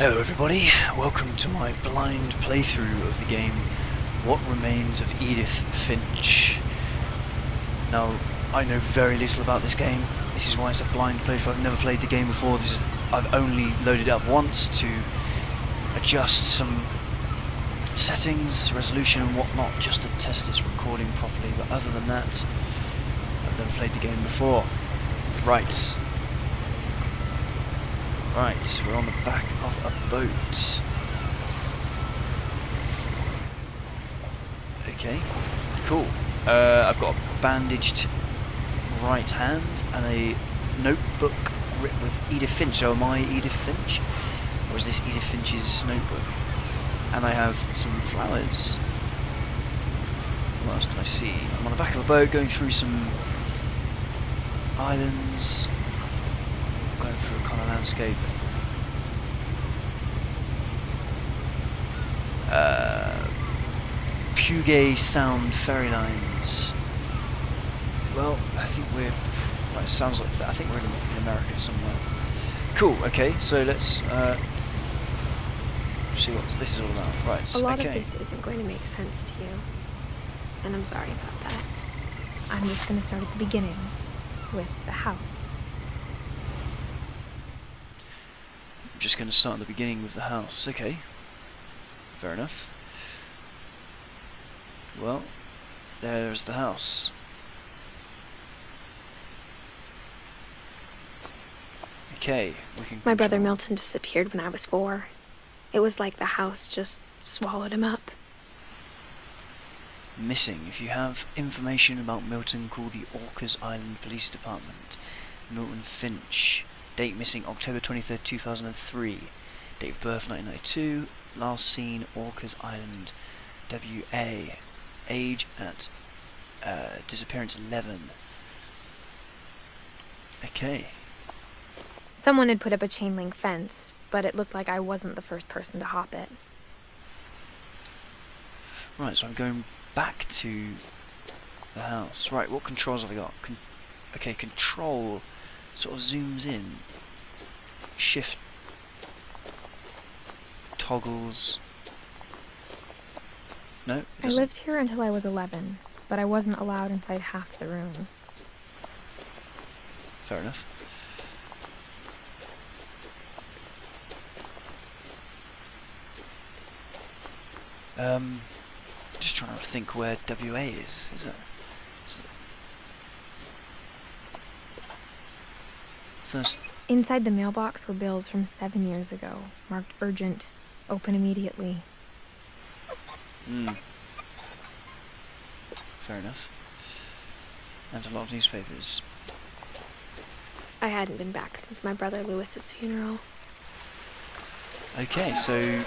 Hello everybody, welcome to my blind playthrough of the game What Remains of Edith Finch. Now, I know very little about this game. This is why it's a blind playthrough. I've never played the game before. I've only loaded it up once to adjust some settings, resolution and whatnot, just to test its recording properly, but other than that, I've never played the game before. Right, we're on the back of a boat. Okay, cool. I've got a bandaged right hand and a notebook written with Edith Finch. So am I Edith Finch? Or is this Edith Finch's notebook? And I have some flowers. What else can I see? I'm on the back of a boat going through some islands. Going through a kind of landscape. Puget Sound ferry lines. Well, I think we're. Well, it sounds like that. I think we're in America somewhere. Cool. Okay, so let's see what this is all about. Right. A lot of this isn't going to make sense to you, and I'm sorry about that. I'm just going to start at the beginning with the house. I'm just going to start at the beginning with the house. Okay. Fair enough. Well, there's the house. Okay, we can. My brother Milton disappeared when I was 4. It was like the house just swallowed him up. Missing. If you have information about Milton, call the Orcas Island Police Department. Milton Finch. Date missing October 23rd, 2003. Date of birth 1992. Last seen Orcas Island, WA. Age at disappearance 11. Okay. Someone had put up a chain link fence, but it looked like I wasn't the first person to hop it. Right, so I'm going back to the house. Right, what controls have I got? Okay, control sort of zooms in. Shift toggles. No, I lived here until I was 11, but I wasn't allowed inside half the rooms. Fair enough. Just trying to think where WA is. Is it first? Inside the mailbox were bills from 7 years ago, marked urgent, open immediately. Fair enough. And a lot of newspapers. I hadn't been back since my brother Lewis's funeral. Okay, so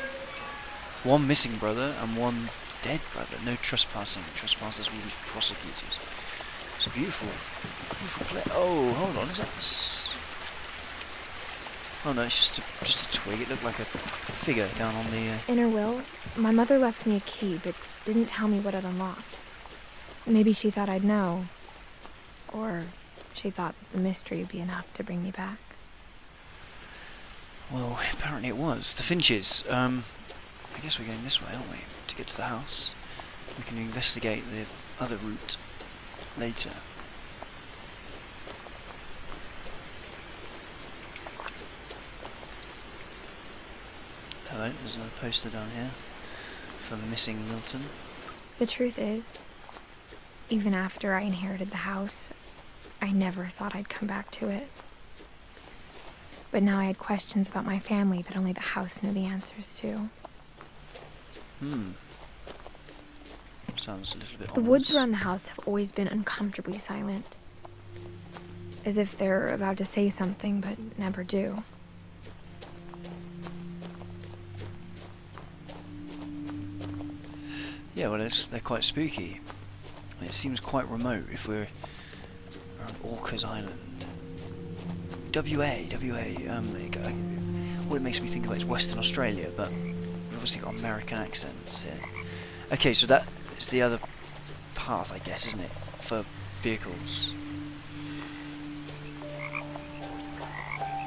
one missing brother and one dead brother. No trespassing. Trespassers will be prosecuted. It's a beautiful place. Oh, hold on. Is that? Oh no, it's just a twig. It looked like a figure down on the. In her will, my mother left me a key, but didn't tell me what it unlocked. Maybe she thought I'd know, or she thought that the mystery would be enough to bring me back. Well, apparently it was. The Finches. I guess we're going this way, aren't we? To get to the house. We can investigate the other route later. Hello, there's another poster down here for missing Milton. The truth is, even after I inherited the house, I never thought I'd come back to it. But now I had questions about my family that only the house knew the answers to. Sounds a little bit ominous. The woods around the house have always been uncomfortably silent. As if they're about to say something, but never do. Yeah, well, they're quite spooky. It seems quite remote if we're around Orcas Island. WA. What it makes me think of is Western Australia, but we've obviously got American accents here. Okay, so that is the other path, I guess, isn't it? For vehicles.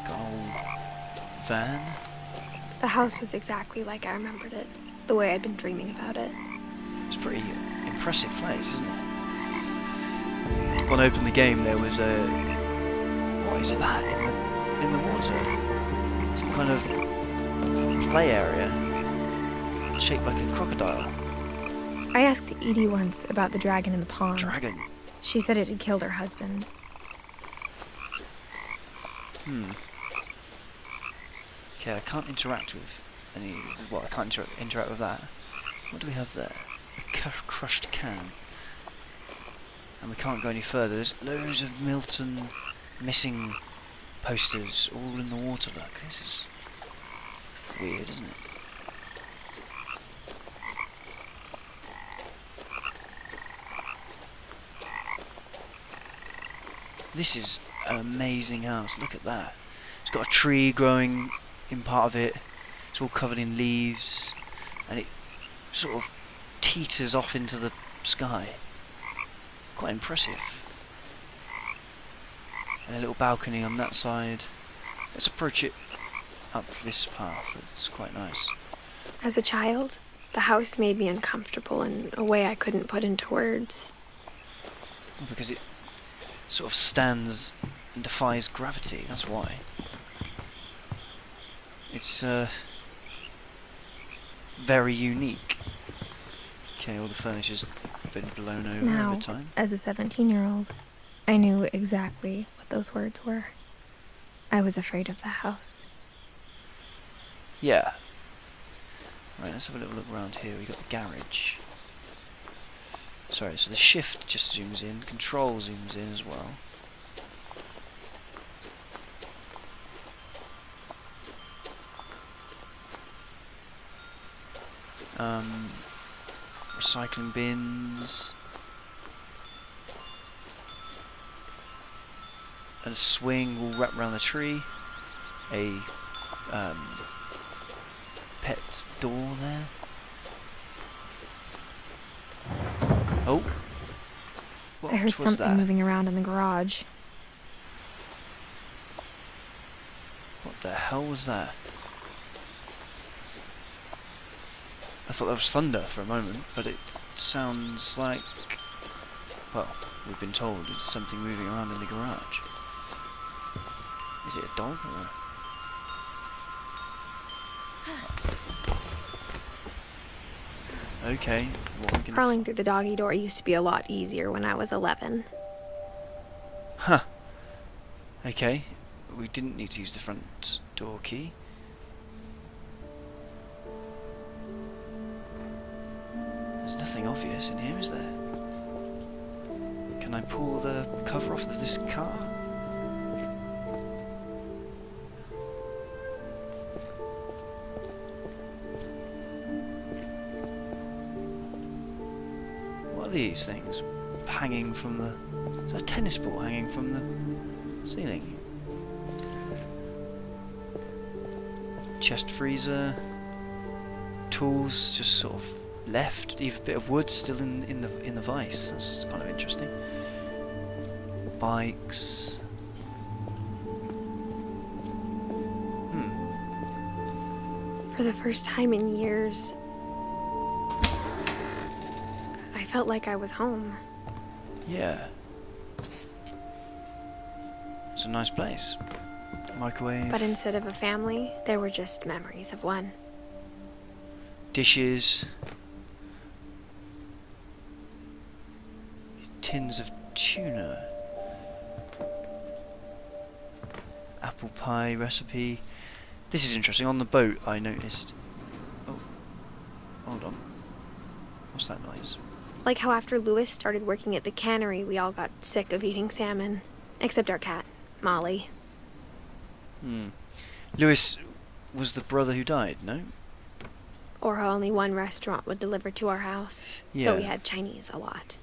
Got an old van. The The house was exactly like I remembered it, the way I'd been dreaming about it. It's a pretty impressive place, isn't it? When I opened the game, there was a... What is that in the water? Some kind of play area shaped like a crocodile. I asked Edie once about the dragon in the pond. Dragon? She said it had killed her husband. Okay, I can't interact with any... Well, I can't interact with that. What do we have there? A crushed can. And we can't go any further. There's loads of Milton missing posters all in the water. Look, this is weird, isn't it? This is an amazing house. Look at that. It's got a tree growing in part of it. It's all covered in leaves, and it sort of teeters off into the sky. Quite impressive. And a little balcony on that side. Let's approach it up this path. It's quite nice. As a child, the house made me uncomfortable in a way I couldn't put into words. Well, because it sort of stands and defies gravity, that's why. It's very unique. Okay, all the furniture's been blown over Now, time. as a 17-year-old, I knew exactly what those words were. I was afraid of the house. Yeah. Right, let's have a little look around here. We got the garage. Sorry, so the shift just zooms in, control zooms in as well. Recycling bins. And a swing all wrapped around the tree. A pet's door there. Oh. What I heard was something that? moving around in the garage. What the hell was that? I thought that was thunder for a moment, but it sounds like... Well, we've been told it's something moving around in the garage. Is it a dog or... Okay, what are we gonna... Crawling through the doggy door used to be a lot easier when I was 11. Huh. Okay, we didn't need to use the front door key. There's nothing obvious in here, is there? Can I pull the cover off of this car? What are these things hanging from the... Is that a tennis ball hanging from the ceiling? Chest freezer. Tools just sort of left. Even a bit of wood still in the vise. That's kind of interesting. Bikes. For the first time in years, I felt like I was home. Yeah. It's a nice place. Microwave. But instead of a family, there were just memories of one. Dishes. Tins of tuna. Apple pie recipe. This is interesting. On the boat, I noticed... Oh. Hold on. What's that noise? Like how after Lewis started working at the cannery, we all got sick of eating salmon. Except our cat, Molly. Lewis was the brother who died, no? Or how only one restaurant would deliver to our house. Yeah. So we had Chinese a lot.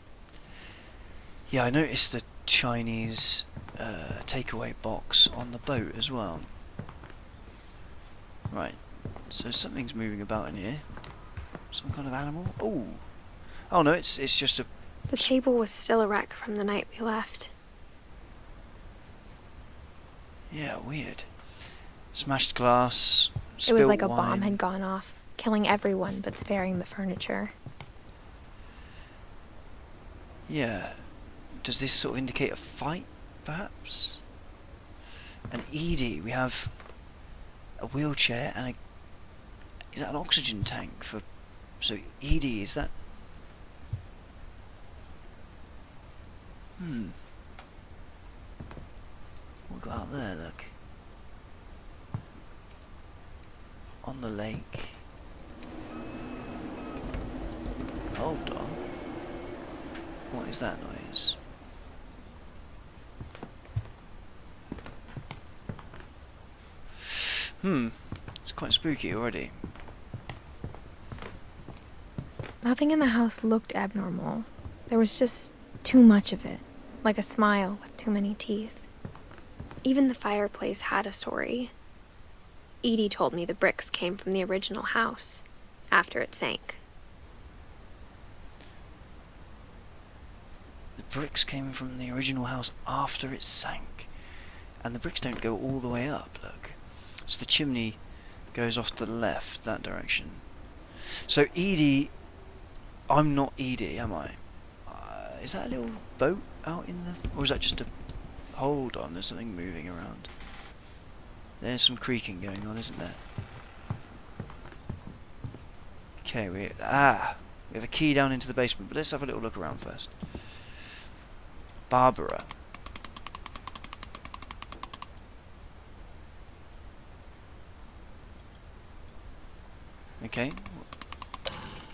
Yeah, I noticed the Chinese takeaway box on the boat as well. Right, so something's moving about in here. Some kind of animal? Oh! Oh no, it's just a... The table was still a wreck from the night we left. Yeah, weird. Smashed glass, It was spilt like a wine. bomb had gone off, killing everyone but sparing the furniture. Yeah. Does this sort of indicate a fight, perhaps? And Edie, we have a wheelchair and a... Is that an oxygen tank for... So Edie, is that... What we got out there, look. On the lake. Hold on. What is that noise? It's quite spooky already. Nothing in the house looked abnormal. There was just too much of it, like a smile with too many teeth. Even the fireplace had a story. Edie told me the bricks came from the original house, after it sank. The bricks came from the original house after it sank. And the bricks don't go all the way up, look. So the chimney goes off to the left, that direction. So Edie... I'm not Edie, am I? Is that a little boat out in the... Or is that just a... Hold on, there's something moving around. There's some creaking going on, isn't there? Okay, we have a key down into the basement, but let's have a little look around first. Barbara. Okay.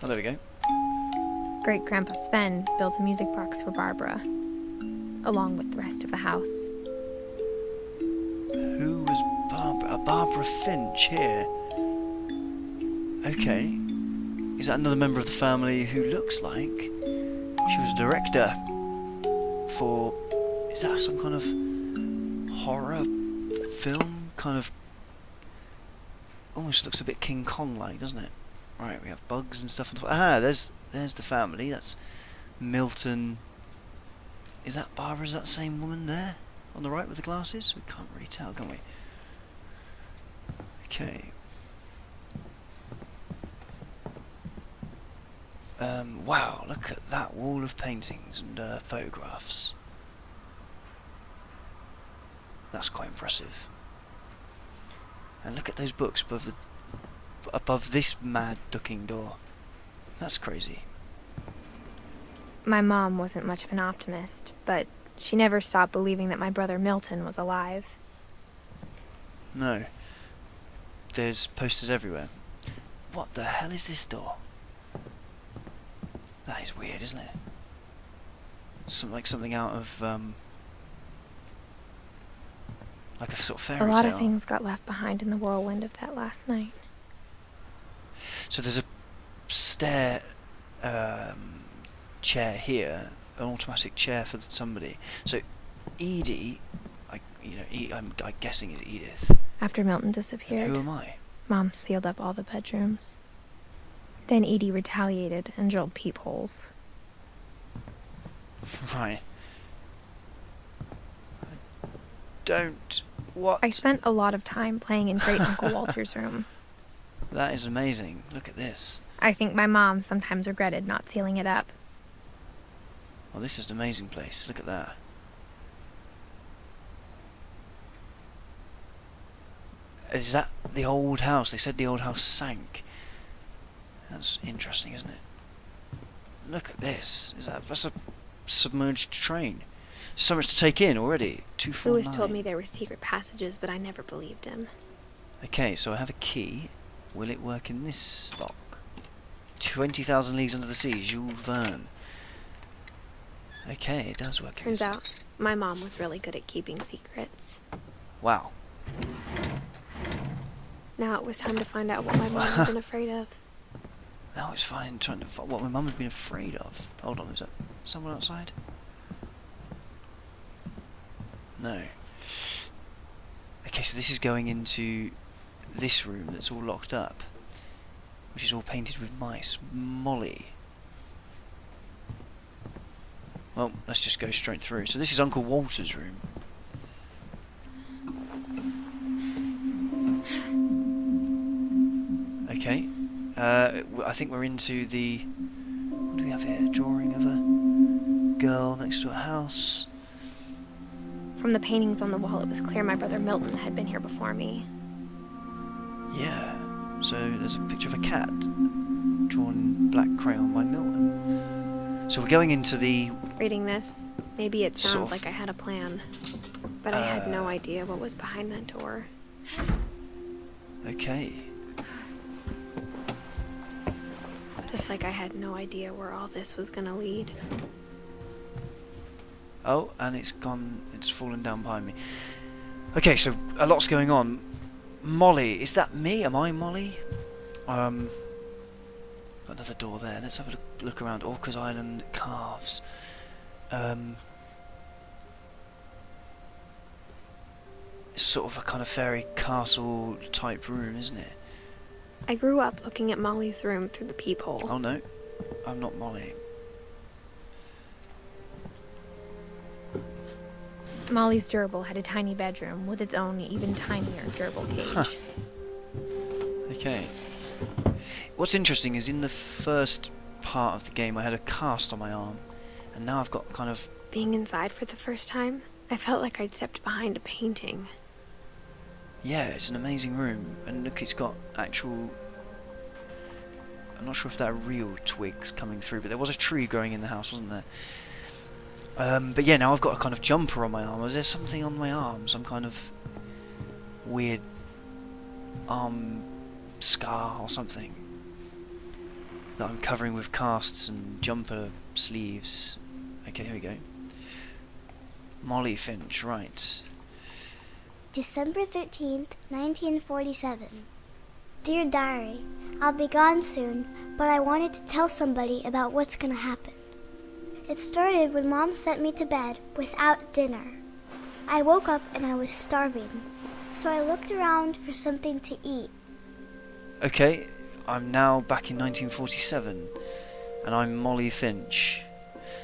Oh, there we go. Great-Grandpa Sven built a music box for Barbara, along with the rest of the house. Who was Barbara? Barbara Finch here. Okay. Is that another member of the family who looks like she was a director for... Is that some kind of horror film? Kind of... Almost looks a bit King Kong-like, doesn't it? Right, we have bugs and stuff. There's the family. That's Milton. Is that Barbara? Is that the same woman there? On the right with the glasses? We can't really tell, can we? Okay. Wow, look at that wall of paintings and photographs. That's quite impressive. And look at those books above this mad-looking door. That's crazy. My mom wasn't much of an optimist, but she never stopped believing that my brother Milton was alive. No. There's posters everywhere. What the hell is this door? That is weird, isn't it? Something out of, like a sort of fairy tale. A lot of things got left behind in the whirlwind of that last night. So there's a stair chair here, an automatic chair for somebody. So Edie, I'm guessing is Edith. After Milton disappeared, Who am I? Mom sealed up all the bedrooms. Then Edie retaliated and drilled peepholes. Right. What? I spent a lot of time playing in Great Uncle Walter's room. That is amazing. Look at this. I think my mom sometimes regretted not sealing it up. Well, this is an amazing place. Look at that. Is that the old house? They said the old house sank. That's interesting, isn't it? Look at this. That's a submerged train. So much to take in already. 249. Lewis told me there were secret passages, but I never believed him. Okay, so I have a key. Will it work in this lock? 20,000 Leagues Under the Sea, Jules Verne. Okay, it does work. Turns out, my mom was really good at keeping secrets. Wow. Now it was time to find out what my mom had been afraid of. Now it's fine trying to find what my mum had been afraid of. Hold on, is that someone outside? No. Okay, so this is going into this room that's all locked up, which is all painted with mice. Molly. Well, let's just go straight through. So this is Uncle Walter's room. I think we're into the... What do we have here? Drawing of a girl next to a house. From the paintings on the wall, it was clear my brother Milton had been here before me. Yeah. So there's a picture of a cat drawn in black crayon by Milton. So we're going into the... Reading this, maybe it sounds Sort of. like I had a plan. But I had no idea what was behind that door. Okay. Just like I had no idea where all this was gonna lead. Oh, and it's gone, it's fallen down behind me. Okay, so a lot's going on. Molly, is that me? Am I Molly? Got another door there. Let's have a look around. Orcas Island, Calves. It's sort of a kind of fairy castle type room, isn't it? I grew up looking at Molly's room through the peephole. Oh no, I'm not Molly. Molly's gerbil had a tiny bedroom with its own even tinier gerbil cage. Huh. Okay. What's interesting is in the first part of the game I had a cast on my arm, and now I've got kind of... Being inside for the first time, I felt like I'd stepped behind a painting. Yeah, it's an amazing room, and look, it's got actual... I'm not sure if they're real twigs coming through, but there was a tree growing in the house, wasn't there? But yeah, now I've got a kind of jumper on my arm. Is there something on my arm? Some kind of weird arm scar or something that I'm covering with casts and jumper sleeves. Okay, here we go. Molly Finch, right. December 13th, 1947. Dear Diary, I'll be gone soon, but I wanted to tell somebody about what's gonna happen. It started when Mom sent me to bed without dinner. I woke up and I was starving, so I looked around for something to eat. Okay, I'm now back in 1947, and I'm Molly Finch.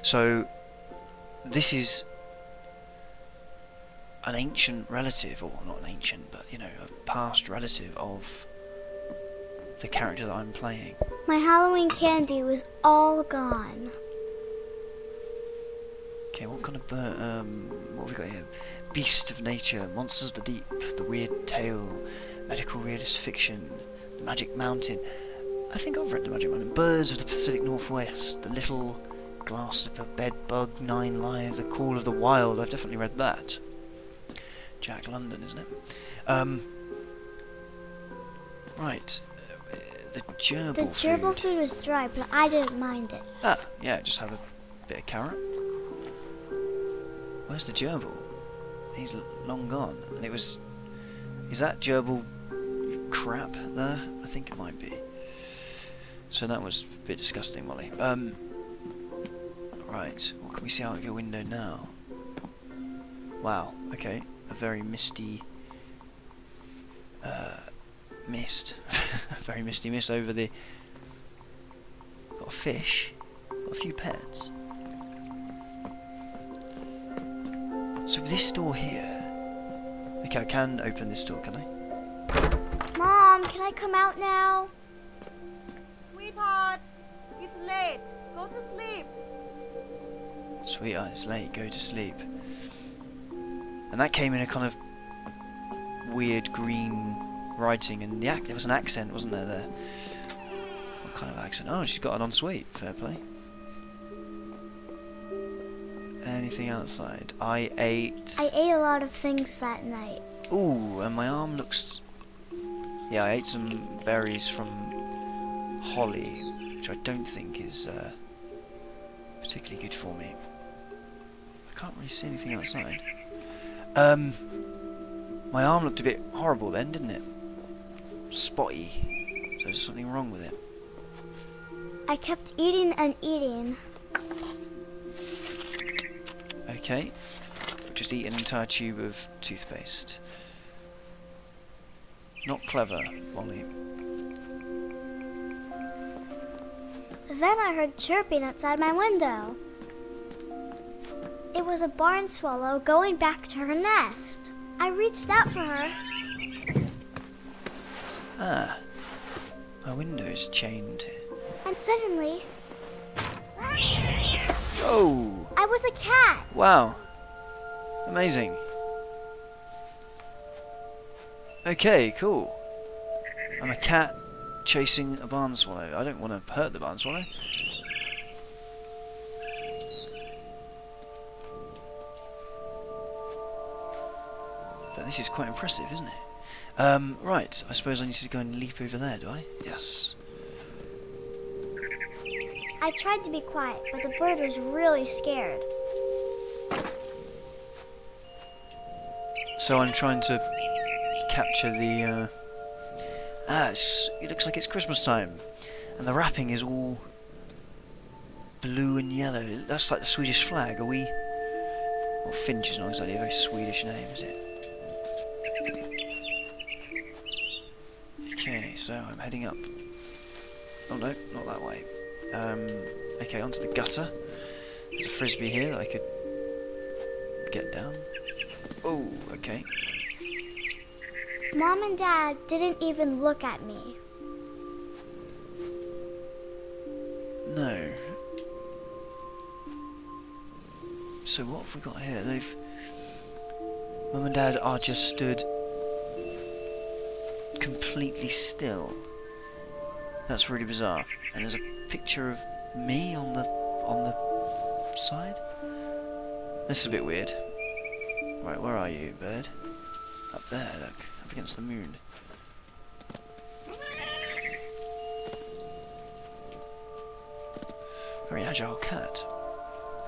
So, this is an ancient relative, or not an ancient, but, you know, a past relative of the character that I'm playing. My Halloween candy was all gone. Okay, what kind of bird, what have we got here? Beast of nature, monsters of the deep, the weird tale, medical realist fiction, the Magic Mountain. I think I've read the Magic Mountain. Birds of the Pacific Northwest, the little glass slipper, bed bug, 9 lives, the call of the wild. I've definitely read that. Jack London, isn't it? Right. The gerbil The gerbil food was dry, but I didn't mind it. Ah, yeah, just have a bit of carrot. Where's the gerbil? He's long gone. And it was... Is that gerbil crap there? I think it might be. So that was a bit disgusting, Molly. Right, what can we see out of your window now? Wow, okay. A very misty... mist. A very misty mist over the... Got a fish. Got a few pets. So this door here... Okay, I can open this door, can I? Mom, can I come out now? Sweetheart, it's late. Go to sleep. Sweetheart, it's late, go to sleep. And that came in a kind of weird green writing, and there was an accent, wasn't there? What kind of accent? Oh, she's got an ensuite. Fair play. Anything outside? I ate a lot of things that night. Ooh, and my arm looks... Yeah, I ate some berries from Holly, which I don't think is particularly good for me. I can't really see anything outside. My arm looked a bit horrible then, didn't it? Spotty. So there's something wrong with it. I kept eating and eating. Okay. Just eat an entire tube of toothpaste. Not clever, Molly. Then I heard chirping outside my window. It was a barn swallow going back to her nest. I reached out for her. Ah. My window's chained. And suddenly, Oh! I was a cat. Wow. Amazing. Okay, cool. I'm a cat chasing a barn swallow. I don't want to hurt the barn swallow. But this is quite impressive, isn't it? Right, I suppose I need to go and leap over there, do I? Yes. I tried to be quiet, but the bird was really scared. So I'm trying to capture the... it looks like it's Christmas time. And the wrapping is all blue and yellow. That's like the Swedish flag. Are we... Well, Finch is not exactly a very Swedish name, is it? Okay, so I'm heading up. Oh no, not that way. Okay, onto the gutter. There's a frisbee here that I could get down. Oh, okay. Mom and Dad didn't even look at me. No. So what have we got here? Mum and Dad are just stood completely still. That's really bizarre. And there's a picture of me on the side. This is a bit weird. Right, where are you, bird? Up there, look, up against the moon. Very agile cat,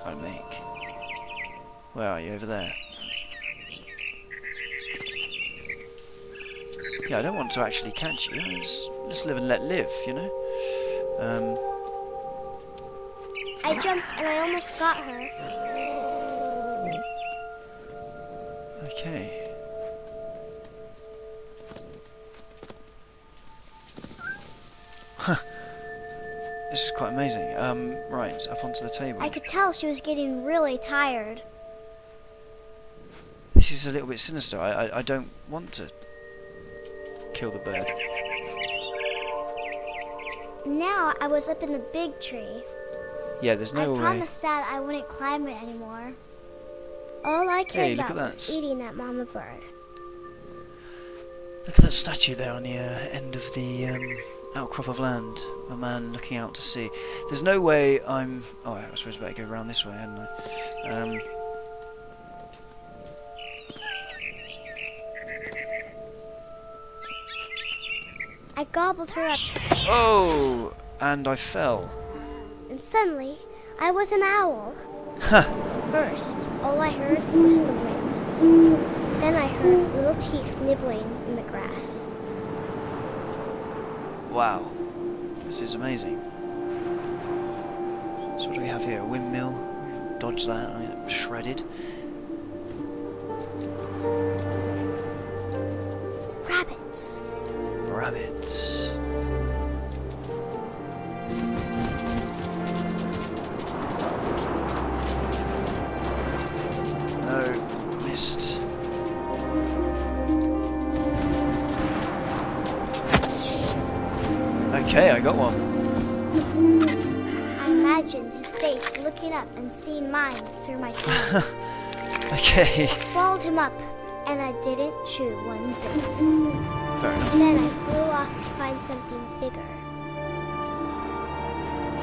I make. Where are you? Over there. Yeah, I don't want to actually catch you. Just live and let live, you know? I jumped and I almost got her. Okay. Huh. This is quite amazing. Right, up onto the table. I could tell she was getting really tired. This is a little bit sinister. I don't want to kill the bird. Now I was up in the big tree. Yeah, there's no way. I promised Dad I wouldn't climb it anymore. All I cared look about at was that. eating that mama bird. Look at that statue there on the end of the outcrop of land. A man looking out to sea. There's no way I'm... Oh, I suppose I better go around this way, hadn't I? I gobbled her up, Oh! And I fell. and suddenly I was an owl. Ha! First, all I heard was the wind. Then I heard little teeth nibbling in the grass. Wow. This is amazing. So what do we have here? A windmill. Dodge that. I'm shredded. Rabbits. Rabbits. No. Missed. Okay, I got one. I imagined his face looking up and seeing mine through my talons. Okay. I swallowed him up, and I didn't chew one bit. Fair enough. Then I flew off to find something bigger.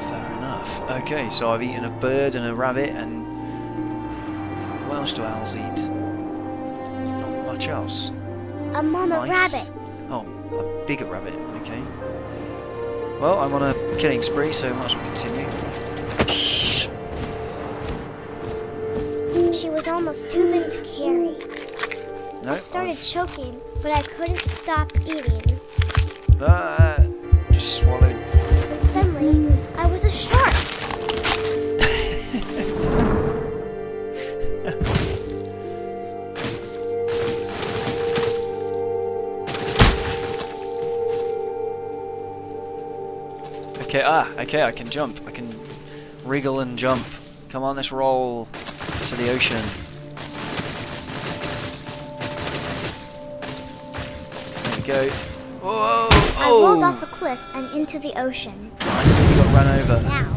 Fair enough. Okay, so I've eaten a bird and a rabbit, and what else do owls eat? Not much else. A mama Mice. rabbit. Oh, a bigger rabbit. Okay. Well, I'm on a killing spree, so might as well continue. She was almost too big to carry. No, I started I've- choking, but I couldn't stop eating. Just swallowed. And suddenly, I was a shark. Okay, I can jump. I can wriggle and jump. Come on, let's roll to the ocean. There we go. Whoa! I rolled off a cliff and into the ocean. I nearly got run over. Now,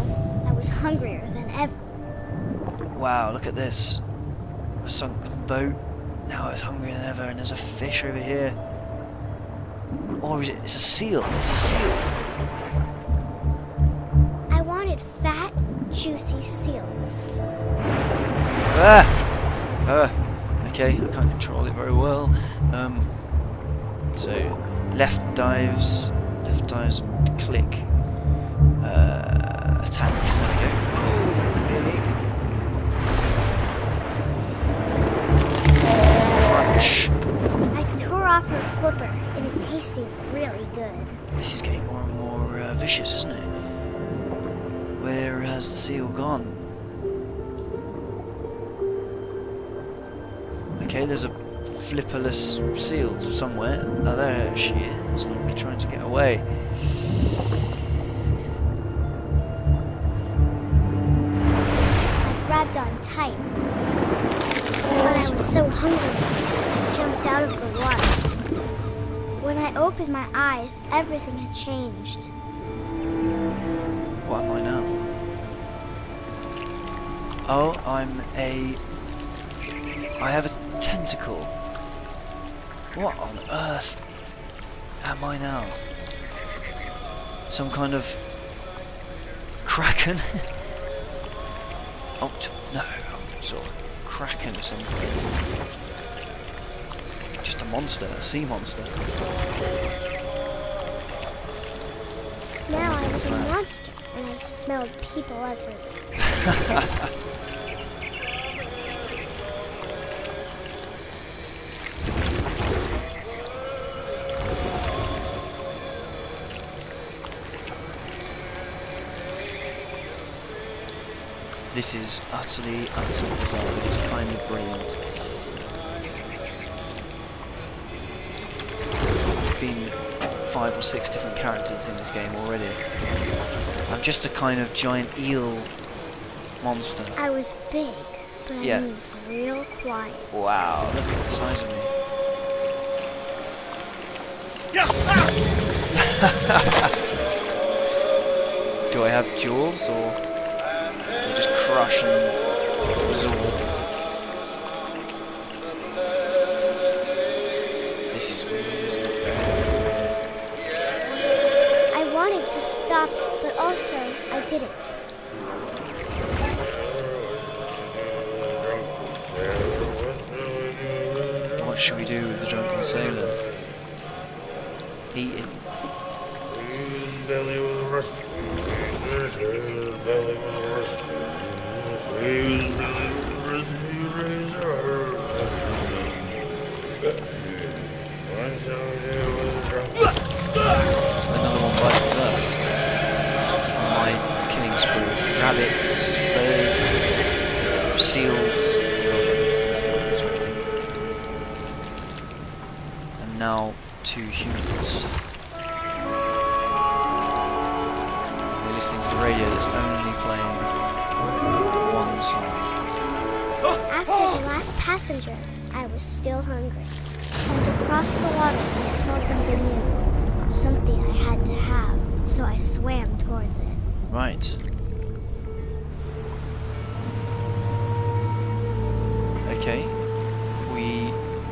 I was hungrier than ever. Wow, look at this. A sunken boat. Now it's hungrier than ever, and there's a fish over here. Or is it? It's a seal. It's a seal. I wanted fat, juicy seals. Okay, I can't control it very well. So left dives and click. Attacks. There we go. Oh, really? Crunch. I tore off her flipper, and it tasted really good. This is getting more and more vicious, isn't it? Where has the seal gone? Okay, there's a flipperless seal somewhere. Oh, there she is, like trying to get away. I grabbed on tight. But I was so hungry, I jumped out of the water. When I opened my eyes, everything had changed. What am I now? Oh, I have a tentacle. What on earth am I now? Some kind of kraken? No, sort of kraken of some kind. Just a monster, a sea monster. Now I was a monster, and I smelled people everywhere. This is utterly bizarre. It's kind of brilliant. There've been 5 or 6 different characters in this game already. I'm just a kind of giant eel monster. I was big, but Yeah. I moved real quiet. Wow, look at the size of me. Do I have jaws, or do I just crush and absorb? This is weird, isn't it? I wanted to stop, but also I didn't. What should we do with the drunken sailor? Eat him. His belly was rusty. His belly was rusty. His belly was rusty. Razor. What shall we do with the drunken? Another one bites the dust. On my killing spree. Rabbits, birds, seals. Let's go this way, I think. And now 2 humans. We're listening to the radio that's only playing one song. After the last passenger, I was still hungry. And across the water, I smelled something new. Something I had to have, so I swam towards it. Right. Okay.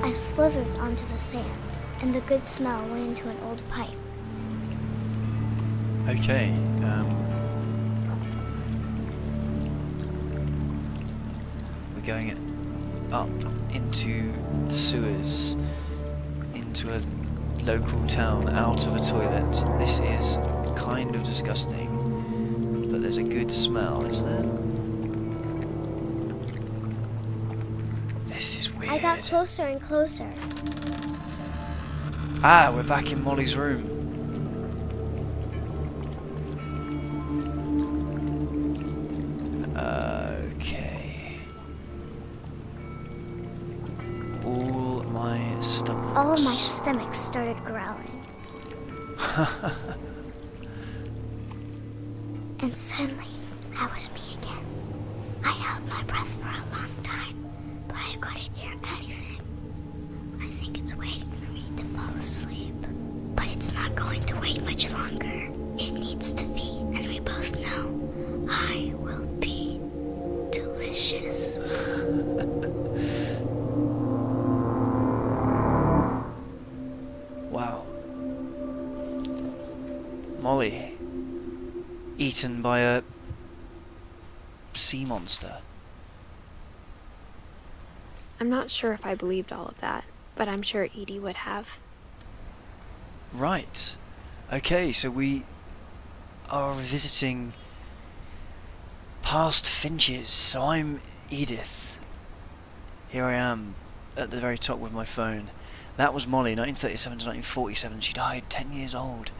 I slithered onto the sand, and the good smell went into an old pipe. Okay. We're going up into the sewers, into a local town, out of a toilet. This is kind of disgusting, but there's a good smell, is there? This is weird. I got closer and closer. Ah, we're back in Molly's room. Okay. All my stomachs. All of my stomach started growling. And suddenly, I was me again. I held my breath for a long time, but I couldn't hear anything. I think it's waiting for me to fall asleep. But But it's not going to wait much longer. It needs to be, and we both know I will be delicious. Wow. Molly. Eaten by a sea monster. I'm not sure if I believed all of that, but I'm sure Edie would have. Right. Okay, so we are revisiting past Finches. So I'm Edith. Here I am at the very top with my phone. That was Molly, 1937 to 1947. She died 10 years old.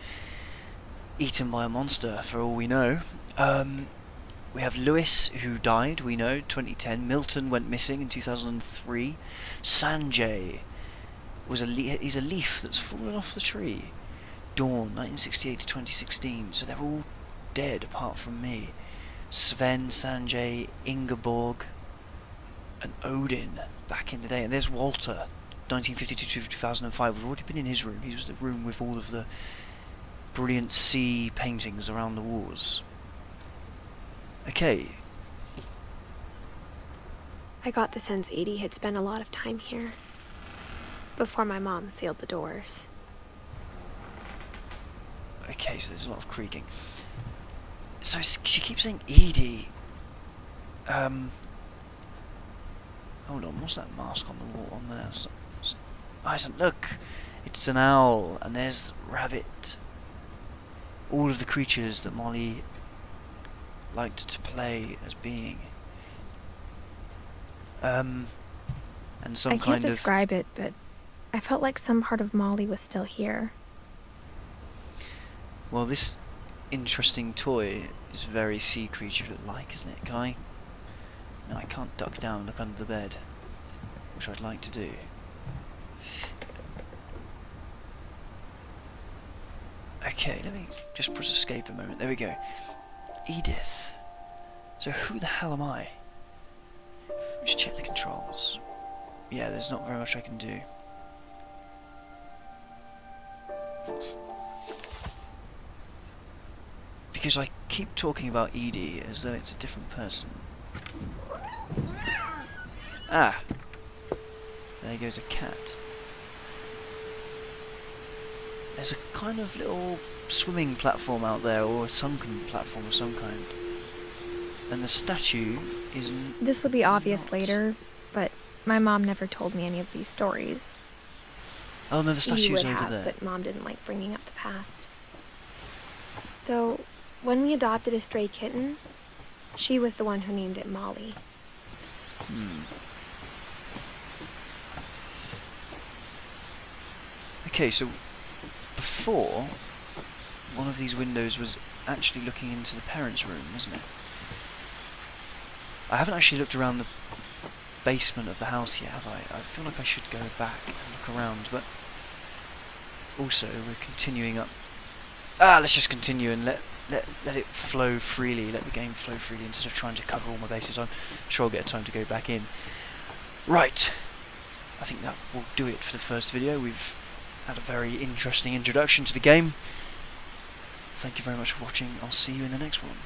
Eaten by a monster, for all we know. We have Lewis, who died, we know, 2010. Milton went missing in 2003. Sanjay was he's a leaf that's fallen off the tree. Dawn, 1968 to 2016. So they're all dead apart from me. Sven, Sanjay, Ingeborg, and Odin back in the day. And there's Walter, 1952 to 2005. We've already been in his room. He was the room with all of the brilliant sea paintings around the walls. Okay. I got the sense Edie had spent a lot of time here, before my mom sealed the doors. Okay, so there's a lot of creaking. So she keeps saying Edie. Hold on, what's that mask on the wall on there? Look, it's an owl, and there's Rabbit. All of the creatures that Molly liked to play as being. And some I kind can't of... describe it, but I felt like some part of Molly was still here. Well, this interesting toy is very sea creature-like, isn't it? Can I... No, I can't duck down and look under the bed, which I'd like to do. Okay, let me just press escape a moment. There we go. Edith. So who the hell am I? Let's check the controls. Yeah, there's not very much I can do. Because I keep talking about Edie as though it's a different person. Ah! There goes a cat. There's a kind of little swimming platform out there, or a sunken platform of some kind. And the statue is... This will be obvious later, but my mom never told me any of these stories. Oh no, the statue's would over have, there. but Mom didn't like bringing up the past. Though, when we adopted a stray kitten, she was the one who named it Molly. Okay, so before, one of these windows was actually looking into the parents' room, wasn't it? I haven't actually looked around the basement of the house yet, have I? I feel like I should go back and look around, but also we're continuing up. Let's just continue and let it flow freely, let the game flow freely instead of trying to cover all my bases. I'm sure I'll get time to go back in. Right, I think that will do it for the first video. We've had a very interesting introduction to the game. Thank you very much for watching. I'll see you in the next one.